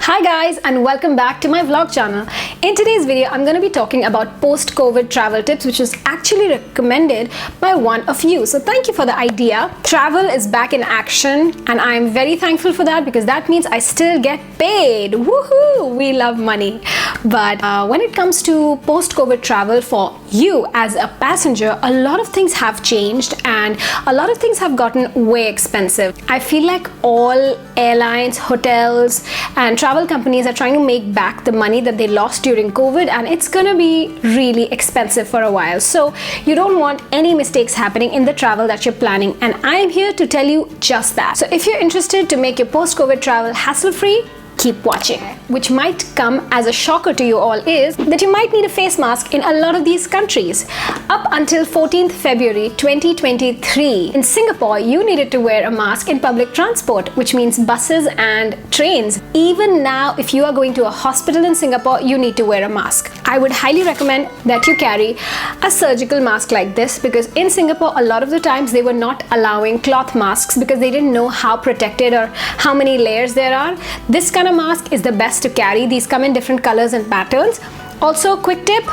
Hi guys, and welcome back to my vlog channel. In today's video, I'm going to be talking about post-COVID travel tips, which was actually recommended by one of you. So thank you for the idea. Travel is back in action and I'm very thankful for that because that means I still get paid. Woohoo! We love money. But when it comes to post-COVID travel for you as a passenger, a lot of things have changed and a lot of things have gotten way expensive. I feel like all airlines, hotels, and travel companies are trying to make back the money that they lost during COVID, and it's gonna be really expensive for a while. So you don't want any mistakes happening in the travel that you're planning, and I am here to tell you just that. So if you're interested to make your post-COVID travel hassle-free, keep watching. Which might come as a shocker to you all is that you might need a face mask in a lot of these countries. Up until 14th February 2023, in Singapore, you needed to wear a mask in public transport, which means buses and trains. Even now, if you are going to a hospital in Singapore, you need to wear a mask. I would highly recommend that you carry a surgical mask like this because in Singapore, a lot of the times they were not allowing cloth masks because they didn't know how protected or how many layers there are. This kind of mask is the best to carry. These come in different colors and patterns. Also, quick tip,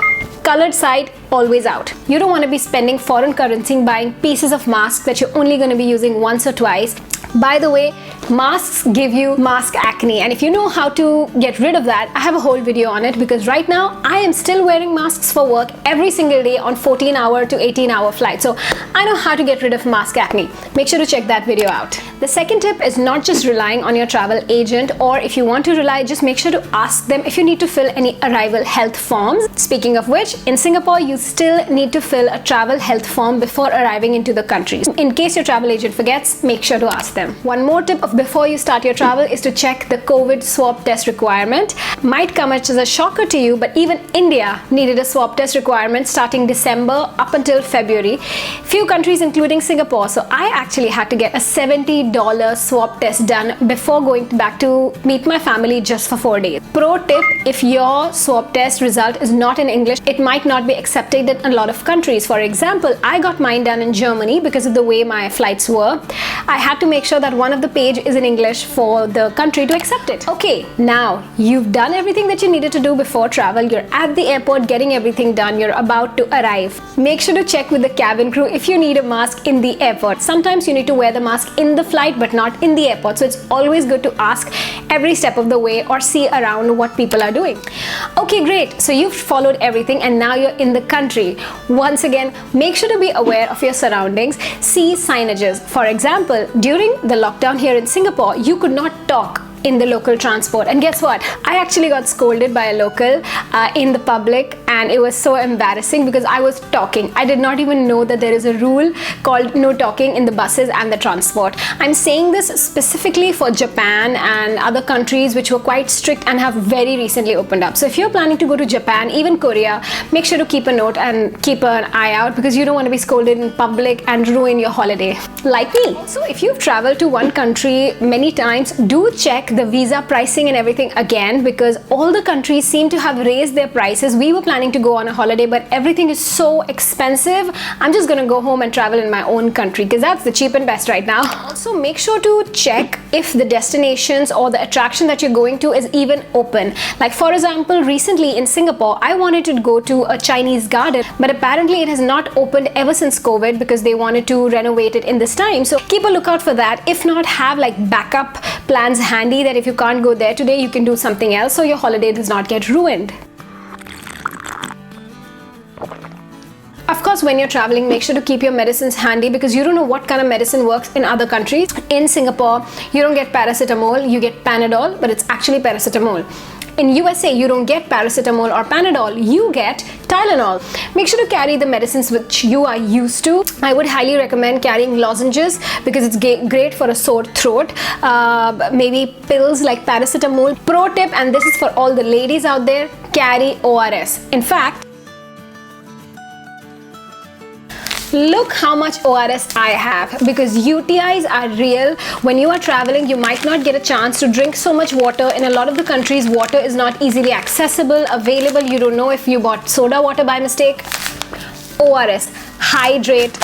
colored side always out. You don't want to be spending foreign currency buying pieces of masks that you're only going to be using once or twice. By the way, masks give you mask acne, and if you know how to get rid of that, I have a whole video on it because right now I am still wearing masks for work every single day on 14-hour to 18-hour flights. So I know how to get rid of mask acne. Make sure to check that video out. The second tip is not just relying on your travel agent, or if you want to rely, just make sure to ask them if you need to fill any arrival health forms. Speaking of which, in Singapore, you still need to fill a travel health form before arriving into the country. In case your travel agent forgets, make sure to ask them. One more tip of before you start your travel is to check the COVID swab test requirement. Might come as a shocker to you, but even India needed a swab test requirement starting December up until February. Few countries including Singapore. So I actually had to get a $70 swab test done before going back to meet my family just for 4 days. Pro tip, if your swab test result is not in English, it might not be accepted in a lot of countries. For example, I got mine done in Germany because of the way my flights were. I had to make sure that one of the page is in English for the country to accept it. Okay, now you've done everything that you needed to do before travel. You're at the airport getting everything done. You're about to arrive. Make sure to check with the cabin crew if you need a mask in the airport. Sometimes you need to wear the mask in the flight but not in the airport. So it's always good to ask every step of the way or see around what people are doing. Okay, great. So you've followed everything and now you're in the country. Once again, make sure to be aware of your surroundings. See signages. For example, during the lockdown here in Singapore, you could not talk in the local transport, and guess what? I actually got scolded by a local in the public, and it was so embarrassing because I was talking. I did not even know that there is a rule called no talking in the buses and the transport. I'm saying this specifically for Japan and other countries which were quite strict and have very recently opened up. So if you're planning to go to Japan, even Korea, make sure to keep a note and keep an eye out because you don't want to be scolded in public and ruin your holiday like me. So if you've traveled to one country many times, do check the visa pricing and everything again because all the countries seem to have raised their prices. We were planning to go on a holiday, but everything is so expensive. I'm just gonna go home and travel in my own country because that's the cheap and best right now. Also, make sure to check if the destinations or the attraction that you're going to is even open. Like for example, recently in Singapore, I wanted to go to a Chinese garden, but apparently it has not opened ever since COVID because they wanted to renovate it in this time. So keep a lookout for that. If not, have like backup plans handy that if you can't go there today, you can do something else so your holiday does not get ruined. Of course, when you're traveling, make sure to keep your medicines handy because you don't know what kind of medicine works in other countries. In Singapore, you don't get paracetamol, you get Panadol, but it's actually paracetamol. In USA, you don't get paracetamol or Panadol, you get Tylenol. Make sure to carry the medicines which you are used to. I would highly recommend carrying lozenges because it's great for a sore throat. Maybe pills like paracetamol. Pro tip, and this is for all the ladies out there, carry ORS. In fact, look how much ORS I have because UTIs are real. When you are traveling, you might not get a chance to drink so much water. In a lot of the countries, water is not easily accessible, available. You don't know if you bought soda water by mistake. ORS, hydrate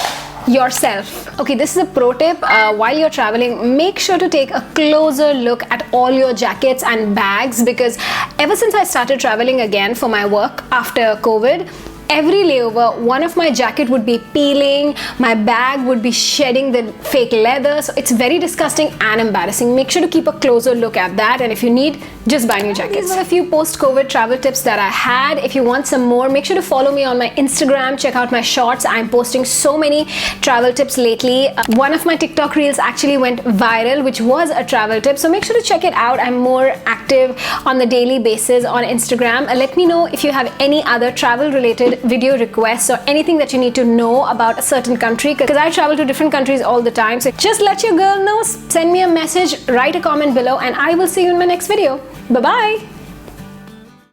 yourself. Okay, this is a pro tip. While you're traveling, make sure to take a closer look at all your jackets and bags, because ever since I started traveling again for my work after COVID, every layover, one of my jacket would be peeling, my bag would be shedding the fake leather, so it's very disgusting and embarrassing. Make sure to keep a closer look at that, and if you need, just buy new jackets. These were a few post-COVID travel tips that I had. If you want some more, make sure to follow me on my Instagram, check out my shorts. I'm posting so many travel tips lately. One of my TikTok reels actually went viral, which was a travel tip, so make sure to check it out. I'm more active on the daily basis on Instagram. Let me know if you have any other travel related video requests or anything that you need to know about a certain country, because I travel to different countries all the time. So just let your girl know, send me a message, write a comment below, and I will see you in my next video. Bye bye.